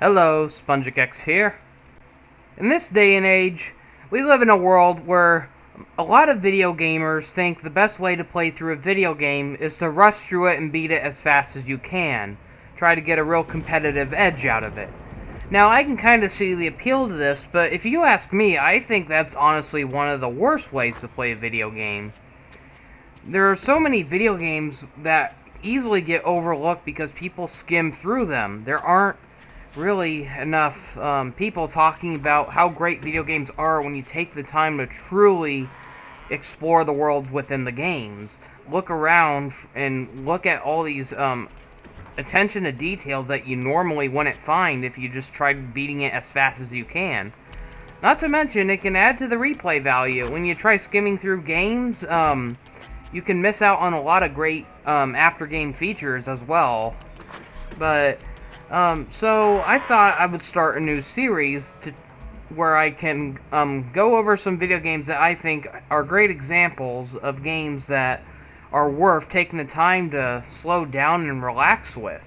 Hello, SpongeX here. In this day and age, we live in a world where a lot of video gamers think the best way to play through a video game is to rush through it and beat it as fast as you can. Try to get a real competitive edge out of it. Now, I can kind of see the appeal to this, but if you ask me, I think that's honestly one of the worst ways to play a video game. There are so many video games that easily get overlooked because people skim through them. There aren't really enough people talking about how great video games are when you take the time to truly explore the worlds within the games. Look around and look at all these attention to details that you normally wouldn't find if you just tried beating it as fast as you can. Not to mention, it can add to the replay value. When you try skimming through games, you can miss out on a lot of great after-game features as well. But so I thought I would start a new series where I can go over some video games that I think are great examples of games that are worth taking the time to slow down and relax with.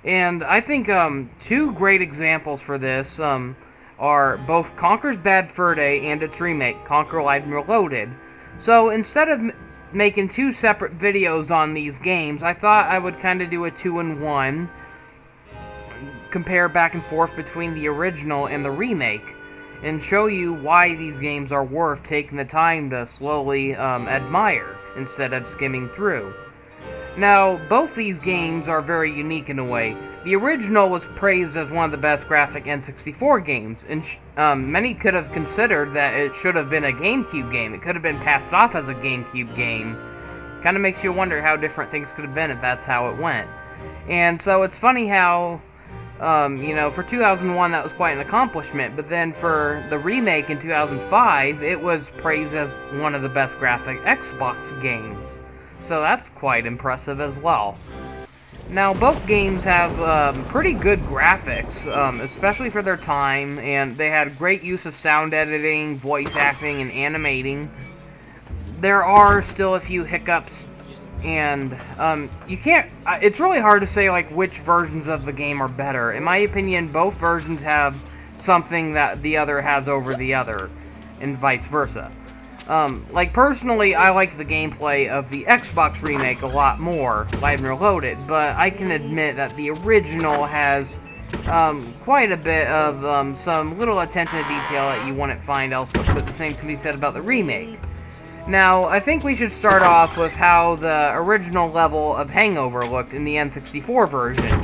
And I think two great examples for this are both Conker's Bad Fur Day and its remake, Conker Live and Reloaded. So instead of making two separate videos on these games, I thought I would kind of do a 2-in-1, compare back and forth between the original and the remake, and show you why these games are worth taking the time to slowly admire instead of skimming through. Now, both these games are very unique in a way. The original was praised as one of the best graphic N64 games, and many could have considered that it should have been a GameCube game. It could have been passed off as a GameCube game. Kind of makes you wonder how different things could have been if that's how it went. And so it's funny how for 2001 that was quite an accomplishment, but then for the remake in 2005, it was praised as one of the best graphic Xbox games. So that's quite impressive as well. Now, both games have pretty good graphics, especially for their time, and they had great use of sound editing, voice acting, and animating. There are still a few hiccups, and you can't, it's really hard to say like which versions of the game are better. In my opinion, both versions have something that the other has over the other, and vice versa. Like personally, I like the gameplay of the Xbox remake a lot more, Live and Reloaded, but I can admit that the original has quite a bit of some little attention to detail that you wouldn't find elsewhere, but the same can be said about the remake. Now, I think we should start off with how the original level of Hangover looked in the N64 version.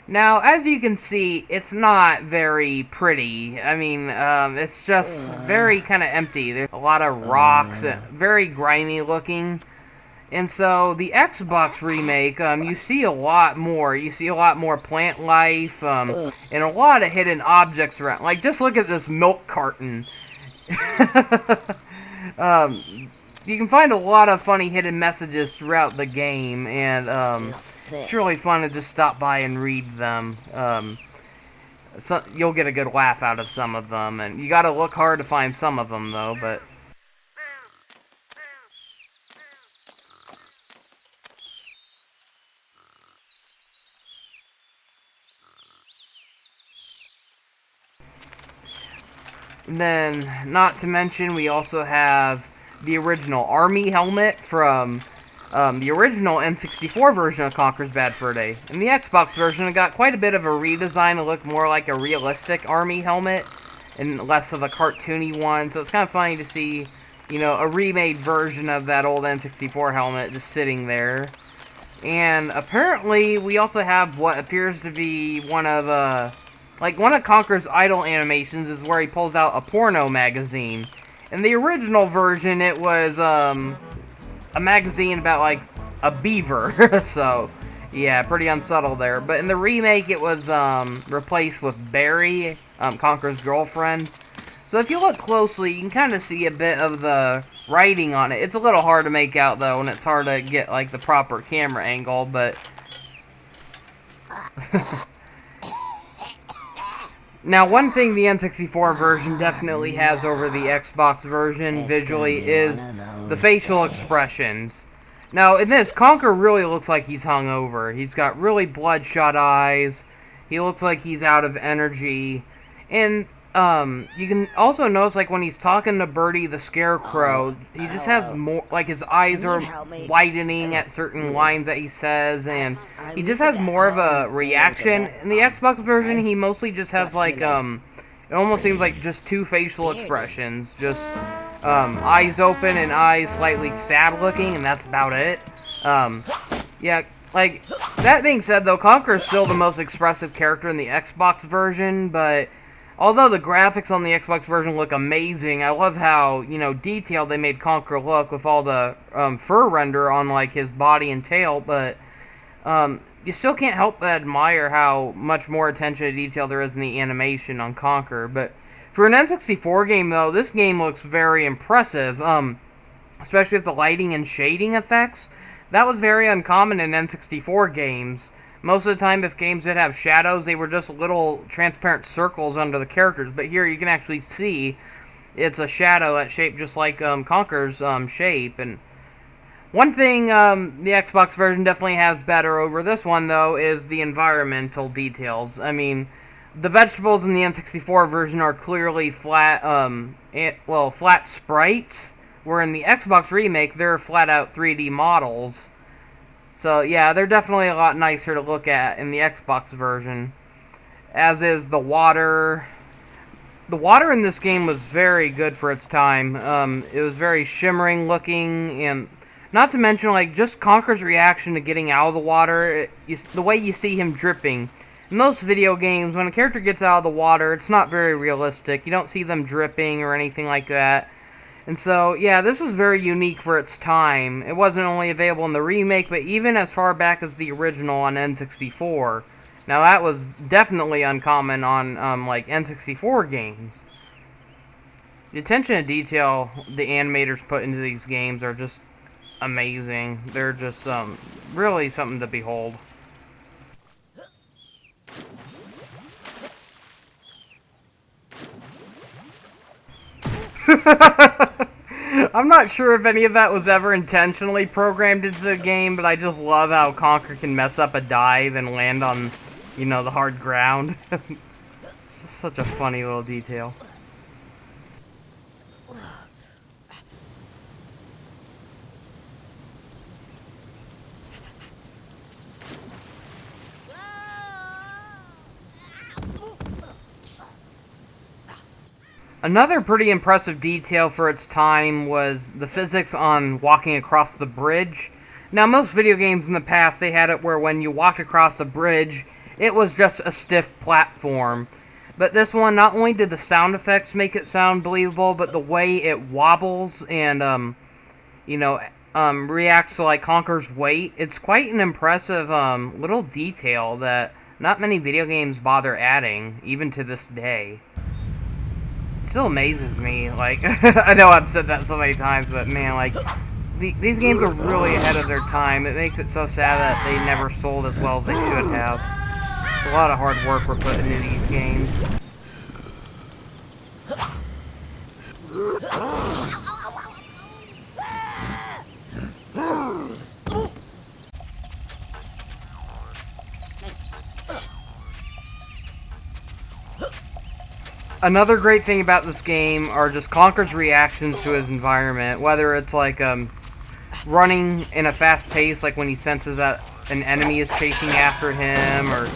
Now, as you can see, it's not very pretty. I mean, it's just very kind of empty. There's a lot of rocks, very grimy looking. And so, the Xbox remake, you see a lot more. You see a lot more plant life, and a lot of hidden objects around. Like, just look at this milk carton. You can find a lot of funny hidden messages throughout the game, and it's really fun to just stop by and read them. So you'll get a good laugh out of some of them, and you gotta look hard to find some of them, though, but... And then, not to mention, we also have the original Army helmet from the original N64 version of Conker's Bad Fur Day. In the Xbox version, it got quite a bit of a redesign to look more like a realistic Army helmet and less of a cartoony one. So it's kind of funny to see, a remade version of that old N64 helmet just sitting there. And apparently, we also have what appears to be one of Conker's idle animations is where he pulls out a porno magazine. In the original version, it was a magazine about, like, a beaver. So, yeah, pretty unsubtle there. But in the remake, it was replaced with Barry, Conker's girlfriend. So if you look closely, you can kind of see a bit of the writing on it. It's a little hard to make out, though, and it's hard to get, like, the proper camera angle, but... Now, one thing the N64 version definitely has over the Xbox version visually is the facial expressions. Now, in this, Conker really looks like he's hungover. He's got really bloodshot eyes. He looks like he's out of energy. And you can also notice, like, when he's talking to Birdie the Scarecrow, he just has more, like, his eyes are widening at certain lines that he says, and he just has more of a reaction. In the Xbox version, he mostly just has, like, it almost seems like just two facial expressions. Just, eyes open and eyes slightly sad looking, and that's about it. Yeah, like, that being said, though, Conker is still the most expressive character in the Xbox version, but although the graphics on the Xbox version look amazing, I love how, you know, detailed they made Conker look with all the fur render on, like, his body and tail, but you still can't help but admire how much more attention to detail there is in the animation on Conker. But for an N64 game, though, this game looks very impressive, especially with the lighting and shading effects. That was very uncommon in N64 games. Most of the time, if games did have shadows, they were just little transparent circles under the characters. But here, you can actually see it's a shadow that's shaped just like Conker's shape. And one thing the Xbox version definitely has better over this one, though, is the environmental details. I mean, the vegetables in the N64 version are clearly flat, flat sprites, where in the Xbox remake, they're flat-out 3D models. So, yeah, they're definitely a lot nicer to look at in the Xbox version. As is the water. The water in this game was very good for its time. It was very shimmering looking, and not to mention, like, just Conker's reaction to getting out of the water. The way you see him dripping. In most video games, when a character gets out of the water, it's not very realistic. You don't see them dripping or anything like that. And so, yeah, this was very unique for its time. It wasn't only available in the remake, but even as far back as the original on N64. Now, that was definitely uncommon on, like, N64 games. The attention to detail the animators put into these games are just amazing. They're just, really something to behold. I'm not sure if any of that was ever intentionally programmed into the game, but I just love how Conker can mess up a dive and land on, you know, the hard ground. It's just such a funny little detail. Another pretty impressive detail for its time was the physics on walking across the bridge. Now, most video games in the past, they had it where when you walked across a bridge, it was just a stiff platform. But this one, not only did the sound effects make it sound believable, but the way it wobbles and, reacts to, like, Conker's weight, it's quite an impressive, little detail that not many video games bother adding, even to this day. Still amazes me, like, I know I've said that so many times, but man, like, these games are really ahead of their time. It makes it so sad that they never sold as well as they should have. It's a lot of hard work we're putting into these games. Another great thing about this game are just Conker's reactions to his environment, whether it's like running in a fast pace, like when he senses that an enemy is chasing after him, or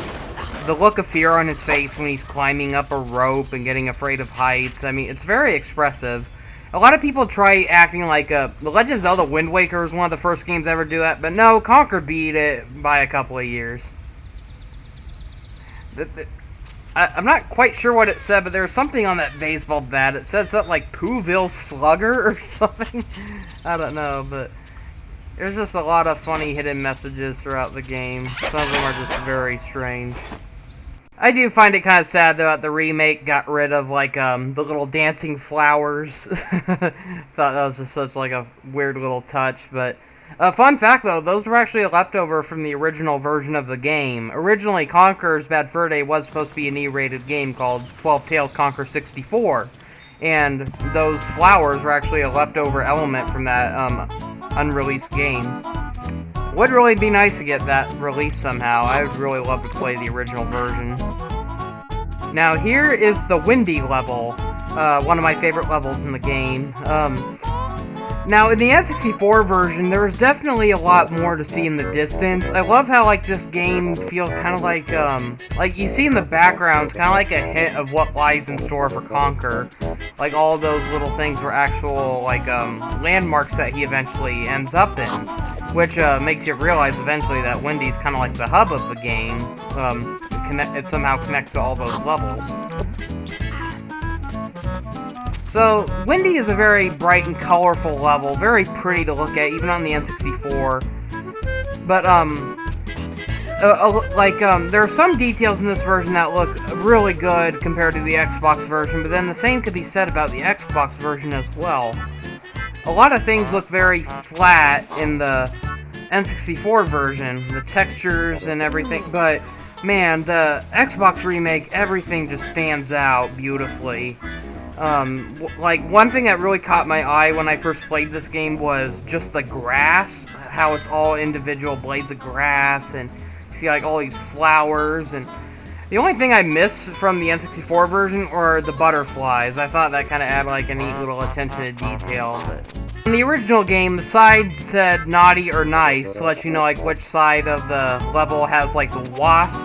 the look of fear on his face when he's climbing up a rope and getting afraid of heights. I mean, it's very expressive. A lot of people try acting like The Legend of Zelda Wind Waker was one of the first games to ever do that, but no, Conker beat it by a couple of years. I'm not quite sure what it said, but there was something on that baseball bat. It said something like Pooville Slugger or something. I don't know, but there's just a lot of funny hidden messages throughout the game. Some of them are just very strange. I do find it kind of sad though that the remake got rid of like the little dancing flowers. Thought that was just such like a weird little touch, but fun fact though, those were actually a leftover from the original version of the game. Originally, Conker's Bad Fur Day was supposed to be an E-rated game called 12 Tales Conker 64, and those flowers were actually a leftover element from that unreleased game. Would really be nice to get that released somehow. I would really love to play the original version. Now here is the Windy level, one of my favorite levels in the game. Now in the N64 version, there was definitely a lot more to see in the distance. I love how like this game feels kind of like you see in the background, it's kind of like a hint of what lies in store for Conker. Like all those little things were actual like landmarks that he eventually ends up in, which makes you realize eventually that Windy's kind of like the hub of the game. It somehow connects to all those levels. So, Windy is a very bright and colorful level, very pretty to look at, even on the N64. But, there are some details in this version that look really good compared to the Xbox version, but then the same could be said about the Xbox version as well. A lot of things look very flat in the N64 version, the textures and everything, but man, the Xbox remake, everything just stands out beautifully. Like, one thing that really caught my eye when I first played this game was just the grass, how it's all individual blades of grass, and you see, like, all these flowers, and the only thing I miss from the N64 version are the butterflies. I thought that kind of added, like, a neat little attention to detail, but in the original game, the side said naughty or nice to let you know, like, which side of the level has, like, the wasps,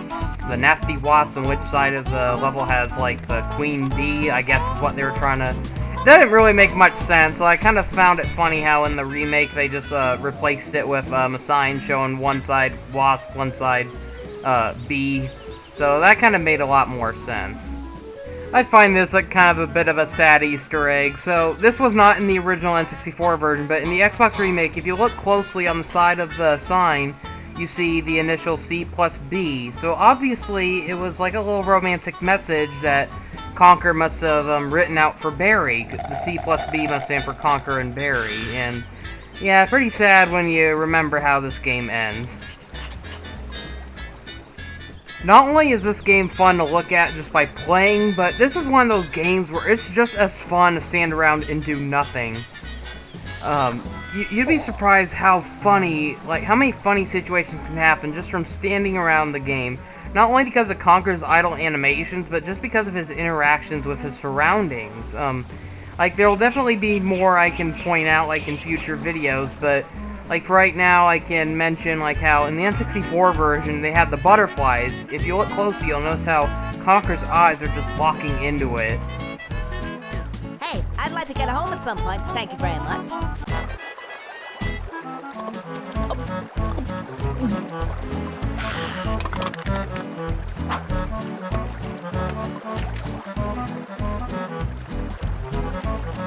the nasty wasps, and which side of the level has, like, the queen bee, I guess is what they were trying to... It didn't really make much sense, so I kind of found it funny how in the remake they just replaced it with a sign showing one side wasp, one side bee. So that kind of made a lot more sense. I find this like kind of a bit of a sad Easter egg. So this was not in the original N64 version, but in the Xbox remake, if you look closely on the side of the sign, you see the initial C plus B. So obviously it was like a little romantic message that Conker must have written out for Barry. The C plus B must stand for Conker and Barry. And yeah, pretty sad when you remember how this game ends. Not only is this game fun to look at just by playing, but this is one of those games where it's just as fun to stand around and do nothing. You'd be surprised how funny, like, how many funny situations can happen just from standing around the game. Not only because of Conker's idle animations, but just because of his interactions with his surroundings. Like, there will definitely be more I can point out, like, in future videos, but... like, for right now, I can mention, like, how in the N64 version, they had the butterflies. If you look closely, you'll notice how Conker's eyes are just locking into it. Hey, I'd like to get home at some point. Thank you very much.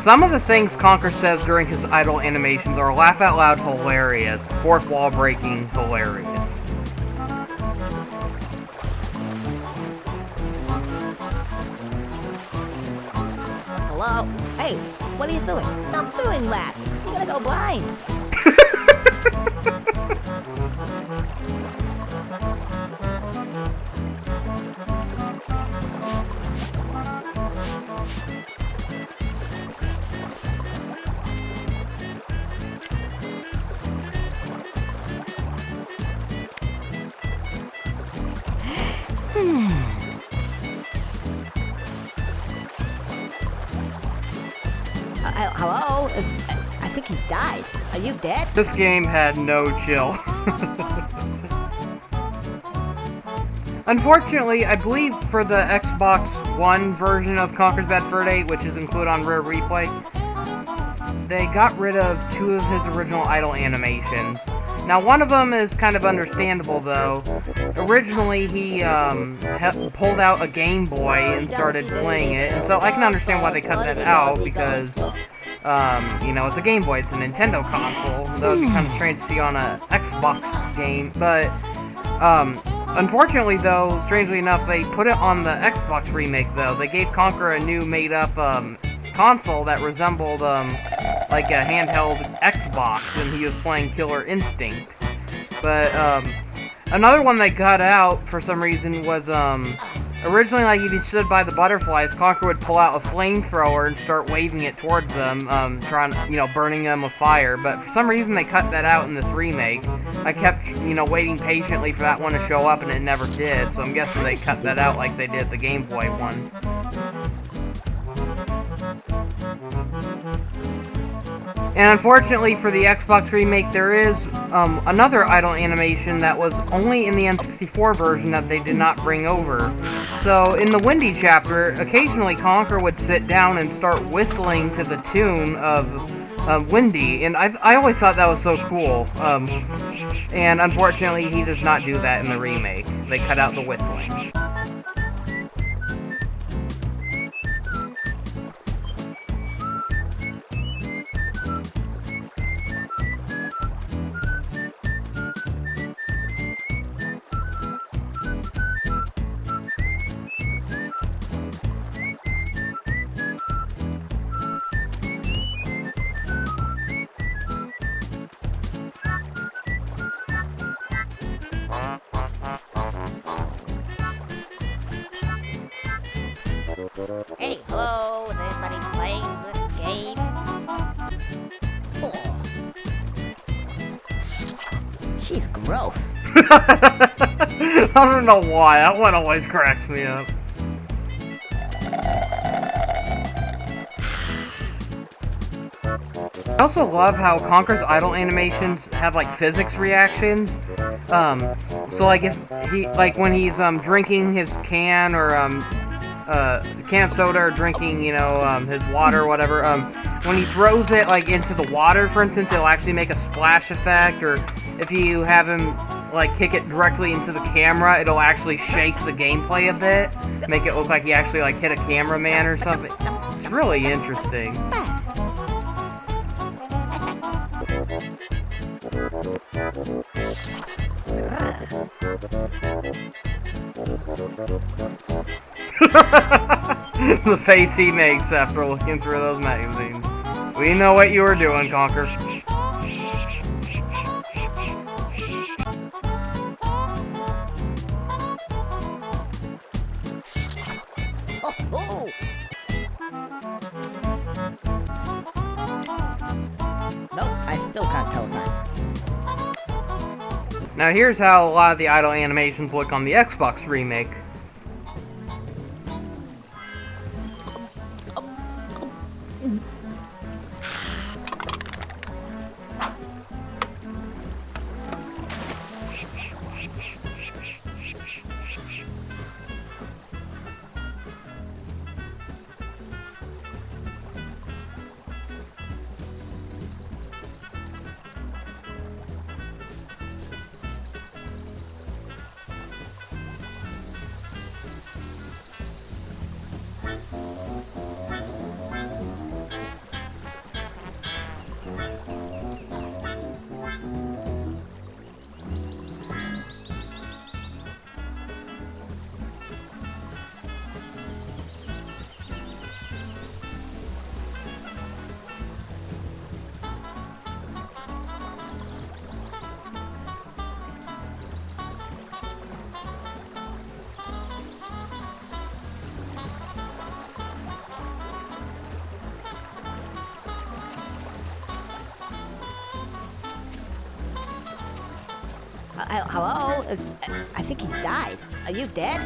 Some of the things Conker says during his idle animations are laugh-out-loud hilarious, fourth-wall-breaking hilarious. Hello? Hey, what are you doing? I'm doing that. You're gonna go blind. Hello? I think he died. Are you dead? This game had no chill. Unfortunately, I believe for the Xbox One version of Conker's Bad Fur Day, which is included on Rare Replay, they got rid of 2 of his original idle animations. Now, one of them is kind of understandable, though. Originally, he pulled out a Game Boy and started playing it, and so I can understand why they cut that out, because, you know, it's a Game Boy, it's a Nintendo console. That would be kind of strange to see on a Xbox game, but, unfortunately, though, strangely enough, they put it on the Xbox remake, though. They gave Conker a new made-up, console that resembled, like a handheld Xbox, and he was playing Killer Instinct. But, another one they cut out, for some reason, was, Originally, like, if you stood by the butterflies, Conker would pull out a flamethrower and start waving it towards them, trying, burning them with fire. But for some reason, they cut that out in this remake. I kept, waiting patiently for that one to show up, and it never did. So I'm guessing they cut that out like they did the Game Boy one. And unfortunately for the Xbox remake, there is another idle animation that was only in the N64 version that they did not bring over. So in the Windy chapter, occasionally Conker would sit down and start whistling to the tune of Windy, and I always thought that was so cool. And unfortunately, he does not do that in the remake. They cut out the whistling. Hey, hello, is anybody playing this game? Oh. She's gross. I don't know why, that one always cracks me up. I also love how Conker's idle animations have like physics reactions. So like if he when he's drinking his can or can of soda or drinking his water or whatever, when he throws it like into the water, for instance, it'll actually make a splash effect. Or if you have him like kick it directly into the camera, it'll actually shake the gameplay a bit, make it look like he actually like hit a cameraman or something. It's really interesting. The face he makes after looking through those magazines. We know what you were doing, Conker. Oh, oh. Nope, I still can't tell that. Now here's how a lot of the idle animations look on the Xbox remake. Hello? I think he's died. Are you dead?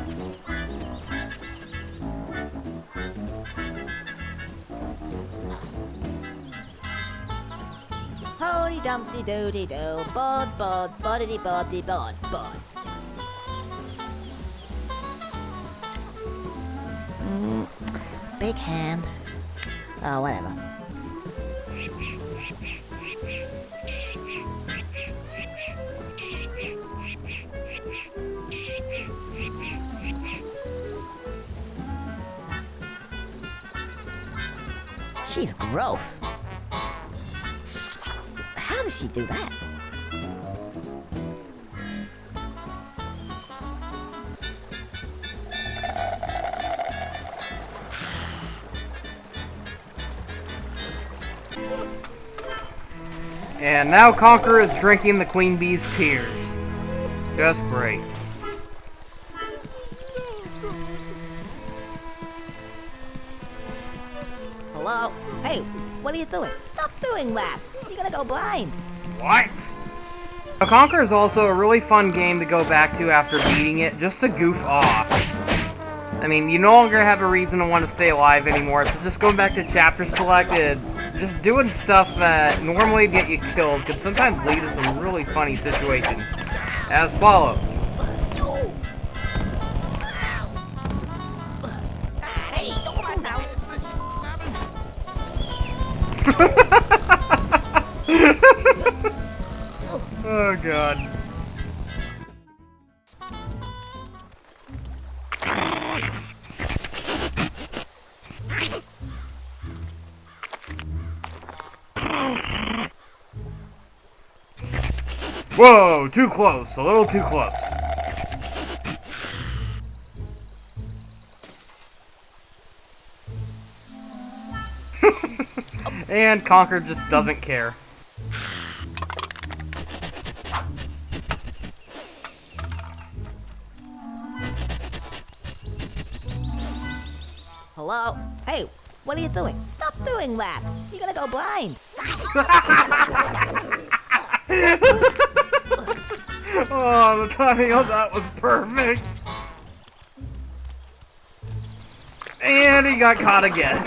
Holy dumpty doody do, bod bod, boddy boddy bod bod. Big hand. Oh, whatever. She's gross. How does she do that? And now Conker is drinking the Queen Bee's tears. Just great. Hello? Hey, what are you doing? Stop doing that! You're gonna go blind! What? Now, Conker is also a really fun game to go back to after beating it, just to goof off. I mean, you no longer have a reason to want to stay alive anymore, so just going back to chapter selected, just doing stuff that normally get you killed could sometimes lead to some really funny situations. As follows. Hey, don't run now! Oh god. Whoa, too close, a little too close. And Conker just doesn't care. Hello? Hey, what are you doing? Stop doing that! You're gonna go blind! Oh, the timing of that was perfect. And he got caught again.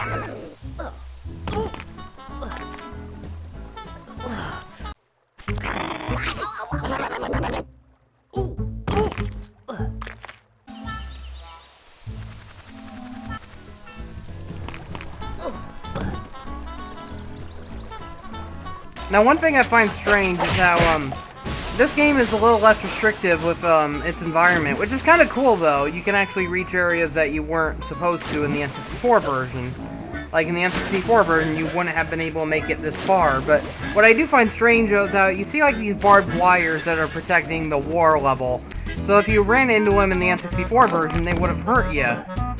Now, one thing I find strange is how, this game is a little less restrictive with, its environment, which is kind of cool, though. You can actually reach areas that you weren't supposed to in the N64 version. Like, in the N64 version, you wouldn't have been able to make it this far, but what I do find strange is how you see, like, these barbed wires that are protecting the war level. So if you ran into them in the N64 version, they would have hurt you.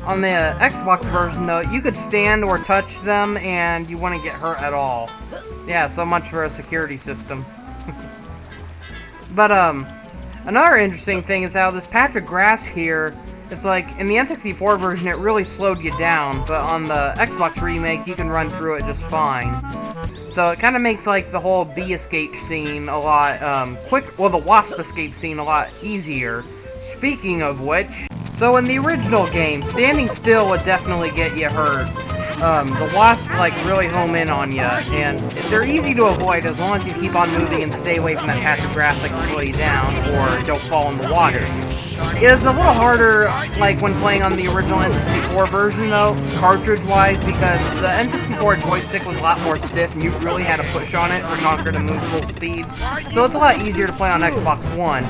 On the Xbox version, though, you could stand or touch them, and you wouldn't get hurt at all. Yeah, so much for a security system. But, another interesting thing is how this patch of grass here, it's like, in the N64 version, it really slowed you down, but on the Xbox remake, you can run through it just fine. So it kind of makes, like, the whole bee escape scene a lot, the wasp escape scene a lot easier. Speaking of which, so in the original game, standing still would definitely get you hurt. The wasps, like, really home in on you, and they're easy to avoid as long as you keep on moving and stay away from that patch of grass that can slow you down, or don't fall in the water. It is a little harder, like, when playing on the original N64 version, though, cartridge-wise, because the N64 joystick was a lot more stiff, and you really had to push on it for Conker to move full speed, so it's a lot easier to play on Xbox One.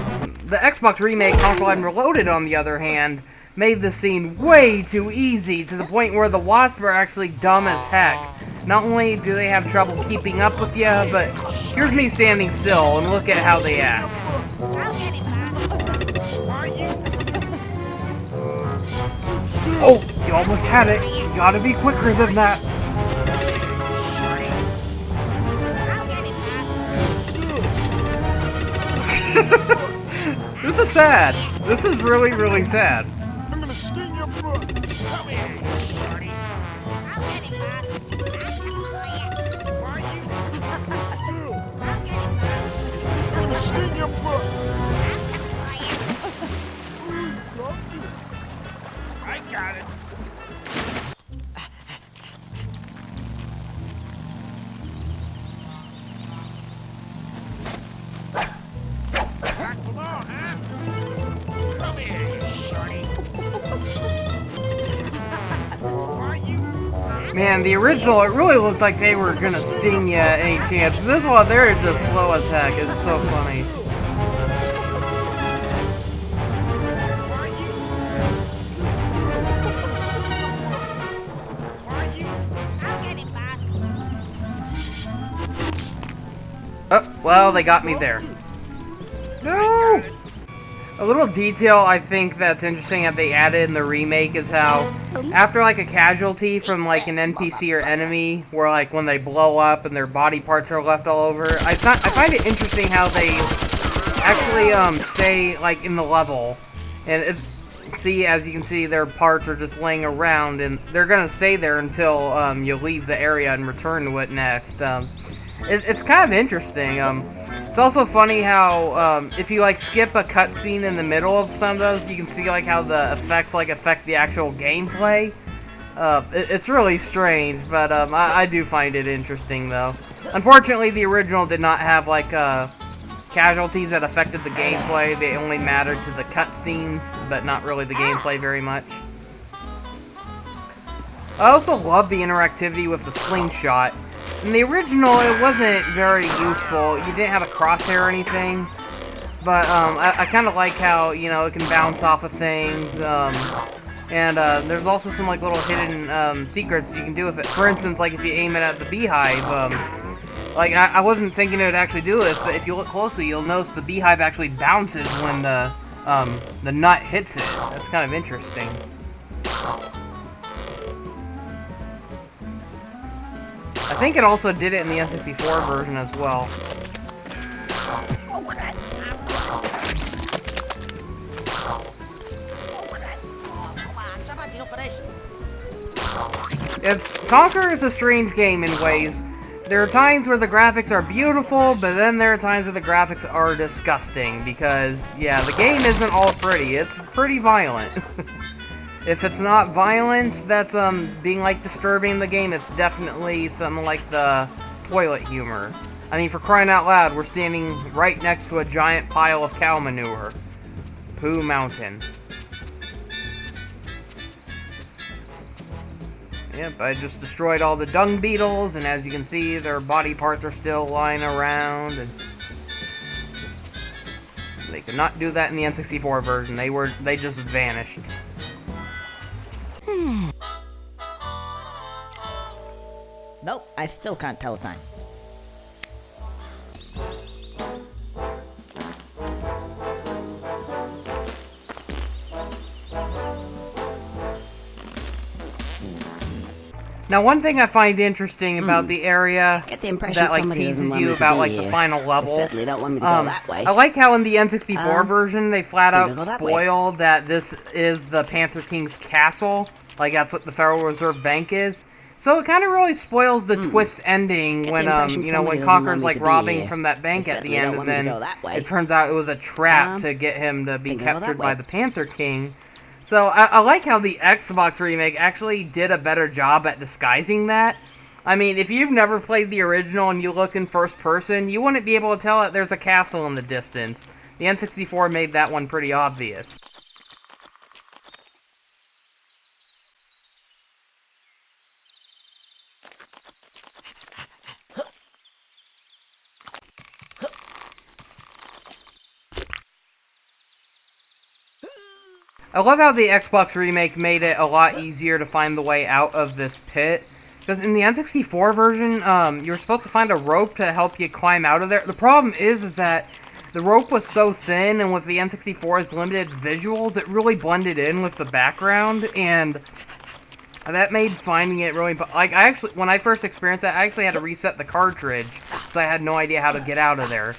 The Xbox remake, Conker Line Reloaded, on the other hand, made the scene way too easy, to the point where the wasps are actually dumb as heck. Not only do they have trouble keeping up with you, but here's me standing still, and look at how they act. Oh, you almost had it. You gotta be quicker than that. This is sad. This is really, really sad. I'm gonna skin your butt. Come here, Shorty. I'm gonna skin your butt. I got it. Come on, huh? Come here, you shorty. Man, the original, it really looked like they were gonna sting you at any chance. This one, they're just slow as heck. It's so funny. Oh, well, they got me there. No! A little detail I think that's interesting that they added in the remake is how after like a casualty from like an NPC or enemy, where like when they blow up and their body parts are left all over, I find it interesting how they actually stay like in the level, and it's see, as you can see, their parts are just laying around, and they're gonna stay there until you leave the area and return to it next. It's kind of interesting. It's also funny how if you like skip a cutscene in the middle of some of those, you can see like how the effects like affect the actual gameplay. It's really strange, but I do find it interesting though. Unfortunately, the original did not have like casualties that affected the gameplay. They only mattered to the cutscenes, but not really the gameplay very much. I also love the interactivity with the slingshot. In the original, it wasn't very useful. You didn't have a crosshair or anything. But I kind of like how, you know, it can bounce off of things. And there's also some like little hidden secrets you can do with it. For instance, like if you aim it at the beehive, like I wasn't thinking it would actually do this, but if you look closely, you'll notice the beehive actually bounces when the nut hits it. That's kind of interesting. I think it also did it in the N64 version as well. Conker is a strange game in ways. There are times where the graphics are beautiful, but then there are times where the graphics are disgusting, because, yeah, the game isn't all pretty. It's pretty violent. If it's not violence that's being like disturbing in the game, it's definitely something like the toilet humor. I mean, for crying out loud, we're standing right next to a giant pile of cow manure. Pooh Mountain. Yep, I just destroyed all the dung beetles, and as you can see, their body parts are still lying around, and they could not do that in the N64 version. They just vanished. Nope, I still can't tell time. Now, one thing I find interesting about the area Get the impression that like somebody doesn't teases want you me to about be like the here. final level, They don't want me to go that way. I like how in the N64 version they flat out go that way. spoil that this is the Panther King's castle. Like that's what the Federal Reserve Bank is. So it kind of really spoils the twist ending Get when the impression you know when somebody doesn't want Conker's me like to be robbing here. from that bank They at the certainly end, don't and want me to then go that way. it turns out it was a trap to get him to be Think I'll go captured that by way. the Panther King. So I like how the Xbox remake actually did a better job at disguising that. I mean, if you've never played the original and you look in first person, you wouldn't be able to tell that there's a castle in the distance. The N64 made that one pretty obvious. I love how the Xbox remake made it a lot easier to find the way out of this pit. Because in the N64 version, you were supposed to find a rope to help you climb out of there. The problem is that the rope was so thin, and with the N64's limited visuals, it really blended in with the background, and that made finding it really... Like, when I first experienced that, I actually had to reset the cartridge, so I had no idea how to get out of there.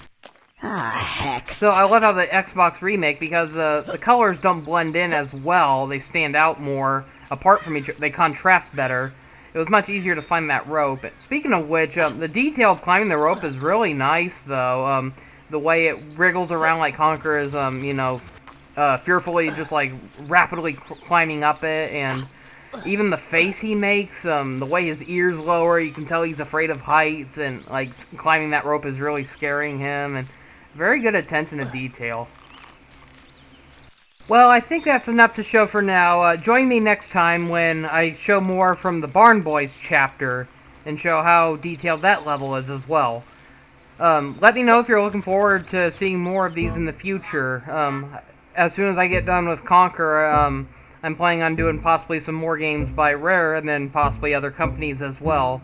Ah, heck. So I love how the Xbox remake, because the colors don't blend in as well, they stand out more apart from each other, they contrast better. It was much easier to find that rope. Speaking of which, the detail of climbing the rope is really nice, though. The way it wriggles around like Conker is, you know, fearfully just, like, rapidly climbing up it, and even the face he makes, the way his ears lower, you can tell he's afraid of heights, and, like, climbing that rope is really scaring him, and very good attention to detail. Well, I think that's enough to show for now. Join me next time when I show more from the Barn Boys chapter and show how detailed that level is as well. Let me know if you're looking forward to seeing more of these in the future. As soon as I get done with Conker, I'm planning on doing possibly some more games by Rare and then possibly other companies as well.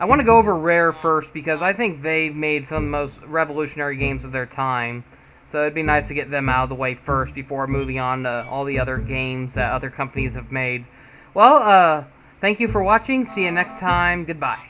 I want to go over Rare first because I think they've made some of the most revolutionary games of their time. So it'd be nice to get them out of the way first before moving on to all the other games that other companies have made. Well, thank you for watching. See you next time. Goodbye.